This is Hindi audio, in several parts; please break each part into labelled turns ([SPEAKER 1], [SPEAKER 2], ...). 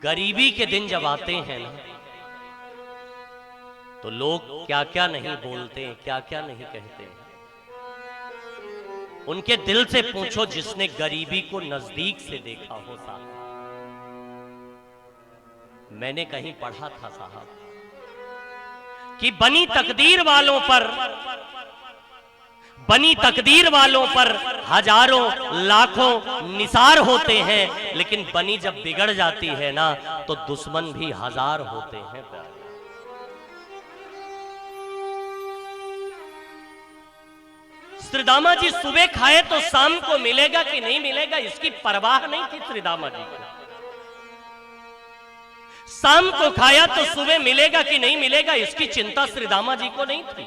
[SPEAKER 1] गरीबी के दिन जब आते हैं ना, तो लोग क्या क्या नहीं बोलते हैं, क्या क्या नहीं कहते हैं। उनके दिल से पूछो जिसने गरीबी को नजदीक से देखा हो साहब। मैंने कहीं पढ़ा था साहब कि बनी तकदीर वालों पर हजारों लाखों निसार होते हैं, लेकिन बनी जब बिगड़ जाती है ना तो दुश्मन भी हजार होते हैं। श्रीदामा जी सुबह खाए तो शाम को मिलेगा कि नहीं मिलेगा इसकी परवाह नहीं थी श्रीदामा जी को। शाम को खाया तो सुबह मिलेगा कि नहीं मिलेगा इसकी चिंता श्रीदामा जी को नहीं थी।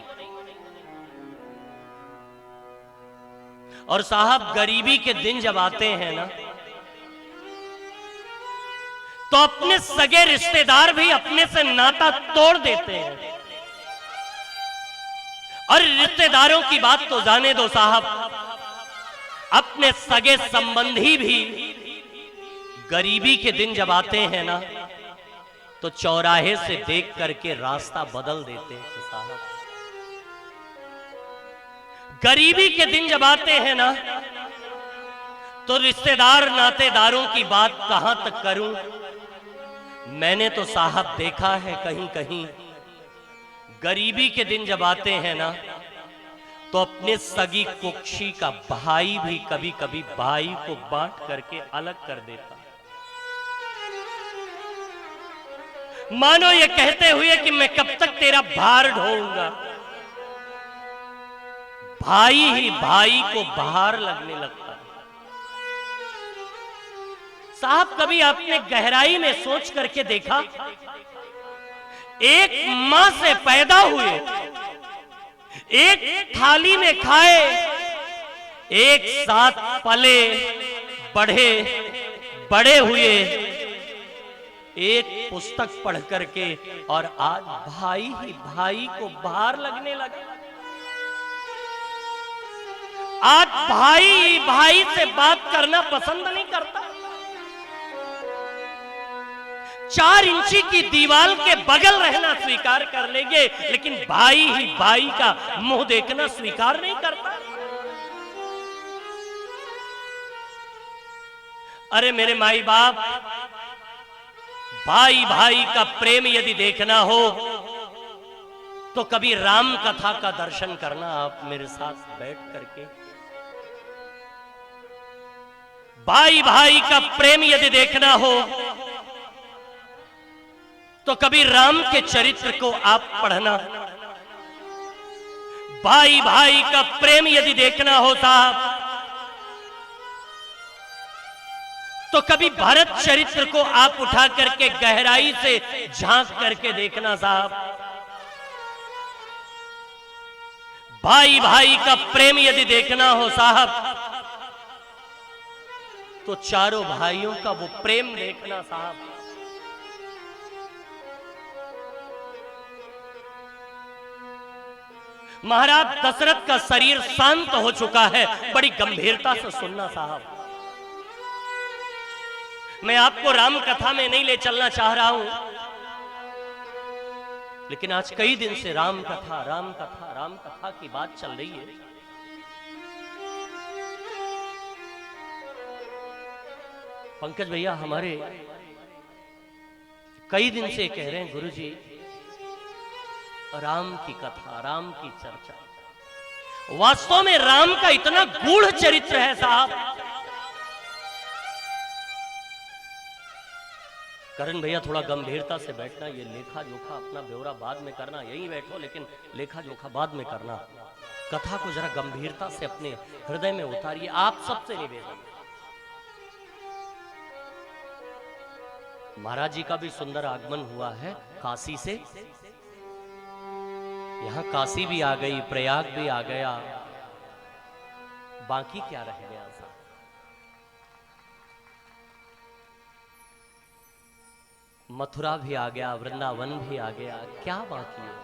[SPEAKER 1] और साहब गरीबी के दिन जब आते हैं ना तो अपने सगे रिश्तेदार भी अपने से नाता तोड़ देते हैं। और रिश्तेदारों की बात तो जाने दो साहब, अपने सगे संबंधी भी गरीबी के दिन जब आते हैं ना तो चौराहे से देख करके रास्ता बदल देते हैं साहब। गरीबी के दिन जब आते हैं ना तो रिश्तेदार नातेदारों की बात कहां तक करूं। मैंने तो साहब देखा है कहीं कहीं गरीबी के दिन जब आते हैं ना तो अपने सगी कुक्षी का भाई भी कभी कभी भाई को बांट करके अलग कर देता। मानो ये कहते हुए कि मैं कब तक तेरा भार ढोऊंगा। भाई ही भाई को भार लगने लगता है। साहब कभी आपने गहराई में सोच करके देखा, एक मां से पैदा हुए, एक थाली में खाए, एक साथ पले बढ़े बड़े हुए, एक पुस्तक पढ़ करके, और आज भाई ही भाई को भार लगने लगा। आज भाई भाई से बात करना पसंद नहीं करता। 4 इंची की दीवार के बगल रहना स्वीकार कर लेंगे, लेकिन भाई ही भाई का मुंह देखना स्वीकार नहीं करता। अरे मेरे माई बाप, भाई भाई का प्रेम यदि देखना हो तो कभी राम कथा का दर्शन करना आप मेरे साथ बैठ करके। भाई भाई का प्रेम यदि देखना हो तो कभी राम के चरित्र को आप पढ़ना। भाई भाई का प्रेम यदि देखना हो साहब तो कभी भरत चरित्र को आप उठा करके गहराई से झांक करके देखना साहब। भाई भाई का प्रेम यदि देखना हो साहब तो चारों भाइयों का वो प्रेम देखना साहब। महाराज दशरथ का शरीर शांत हो चुका है, बड़ी गंभीरता से सुनना साहब। मैं आपको राम कथा में नहीं ले चलना चाह रहा हूं, लेकिन आज कई दिन से राम कथा की बात चल रही है। पंकज भैया हमारे कई दिन से कह रहे हैं गुरुजी राम की कथा, राम की चर्चा। वास्तव में राम का इतना गूढ़ चरित्र है साहब। करण भैया थोड़ा गंभीरता से बैठना, ये लेखा जोखा अपना ब्यौरा बाद में करना, यहीं बैठो लेकिन लेखा जोखा बाद में करना। कथा को जरा गंभीरता से अपने हृदय में उतारिए, आप सबसे निवेदन। महाराज जी का भी सुंदर आगमन हुआ है काशी से। यहां काशी भी आ गई, प्रयाग भी आ गया, बाकी क्या रह गया साहब। मथुरा भी आ गया, वृंदावन भी आ गया, क्या बाकी है।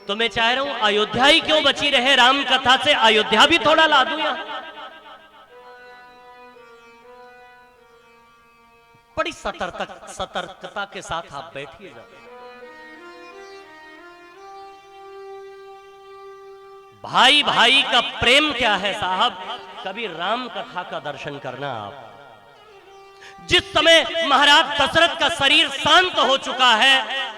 [SPEAKER 1] तो मैं चाह रहा हूं अयोध्या ही क्यों बची रहे राम कथा से, अयोध्या भी थोड़ा ला दूं यहां। बड़ी सतर्कता के साथ आप बैठिएगा। भाई भाई का प्रेम क्या है साहब, कभी राम कथा का दर्शन करना आप। जिस समय महाराज दशरथ का शरीर शांत हो चुका है,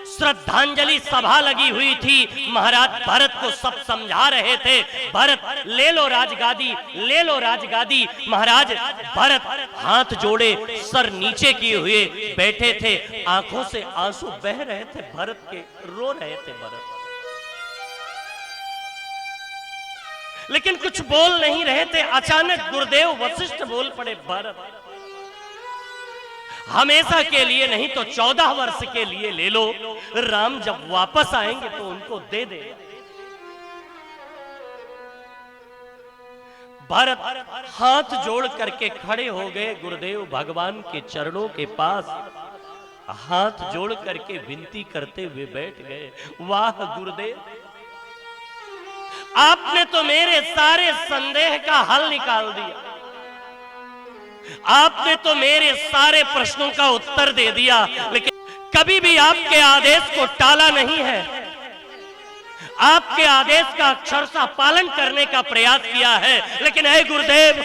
[SPEAKER 1] श्रद्धांजलि सभा लगी हुई थी, महाराज भरत को सब समझा रहे थे, भरत ले लो राजगादी, ले लो राजगादी। महाराज भरत हाथ जोड़े सर नीचे किए हुए बैठे थे, आंखों से आंसू बह रहे थे भरत के, रो रहे थे भरत, लेकिन कुछ बोल नहीं रहे थे। अचानक गुरुदेव वशिष्ठ बोल पड़े, भरत हमेशा के लिए नहीं तो 14 वर्ष के लिए ले लो, राम जब वापस आएंगे तो उनको दे दे। भरत हाथ जोड़ करके खड़े हो गए गुरुदेव भगवान के चरणों के पास, हाथ जोड़ करके विनती करते हुए बैठ गए। वाह गुरुदेव, आपने तो मेरे सारे संदेह का हल निकाल दिया, आपने तो मेरे सारे प्रश्नों का उत्तर दे दिया, लेकिन कभी भी आपके आदेश को टाला नहीं है, आपके आदेश का अक्षरशः पालन करने का प्रयास किया है। लेकिन हे गुरुदेव,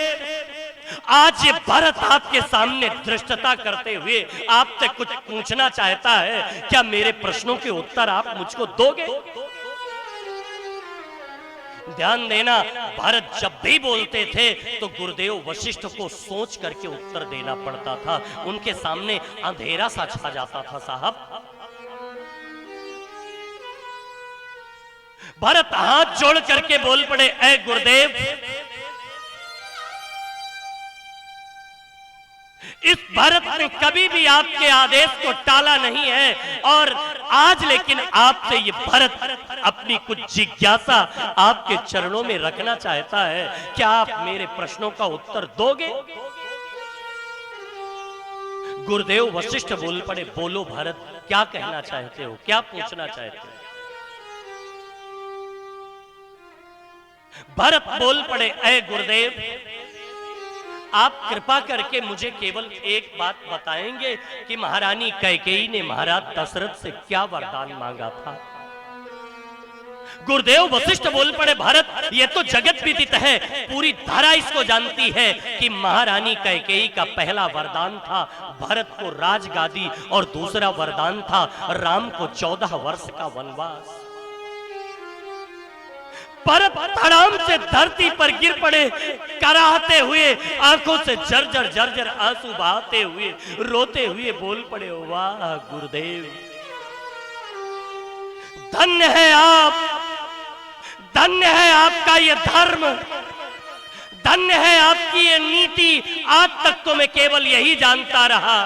[SPEAKER 1] आज ये भरत आपके सामने धृष्टता करते हुए आपसे कुछ पूछना चाहता है, क्या मेरे प्रश्नों के उत्तर आप मुझको दोगे? ध्यान देना, भरत जब भी बोलते थे तो गुरुदेव वशिष्ठ को सोच करके उत्तर देना पड़ता था, उनके सामने अंधेरा सा छा जाता था साहब। भरत हाथ जोड़ करके बोल पड़े, ऐ गुरुदेव, इस भरत ने कभी भी आपके आदेश को टाला नहीं है, और आज लेकिन आपसे ये भरत अपनी कुछ जिज्ञासा आपके चरणों में रखना चाहता है, क्या आप मेरे प्रश्नों का उत्तर दोगे? गुरुदेव वशिष्ठ बोल पड़े, बोलो भरत, क्या कहना चाहते हो, क्या पूछना चाहते हो? भरत बोल पड़े, ऐ गुरुदेव, आप कृपा करके मुझे केवल एक बात बताएंगे कि महारानी कैकेयी ने महाराज दशरथ से क्या वरदान मांगा था? गुरुदेव वशिष्ठ बोल पड़े, भरत ये तो जगत विदित है, पूरी धरा इसको जानती है कि महारानी कैकेयी का पहला वरदान था भरत को राजगादी, और दूसरा वरदान था राम को 14 वर्ष का वनवास। भरत धड़ाम से धरती पर गिर पड़े, कराहते हुए, आंखों से जर्जर जर्जर आंसू बहाते हुए, रोते हुए बोल पड़े, वाह गुरुदेव, धन्य है आप, धन्य है आपका ये धर्म, धन्य है आपकी ये नीति। आज तक तो मैं केवल यही जानता रहा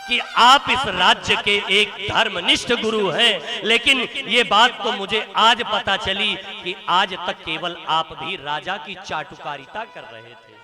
[SPEAKER 1] कि आप इस राज्य के एक धर्मनिष्ठ गुरु हैं, लेकिन ये बात तो मुझे आज पता चली कि आज तक केवल आप भी राजा की चाटुकारिता कर रहे थे।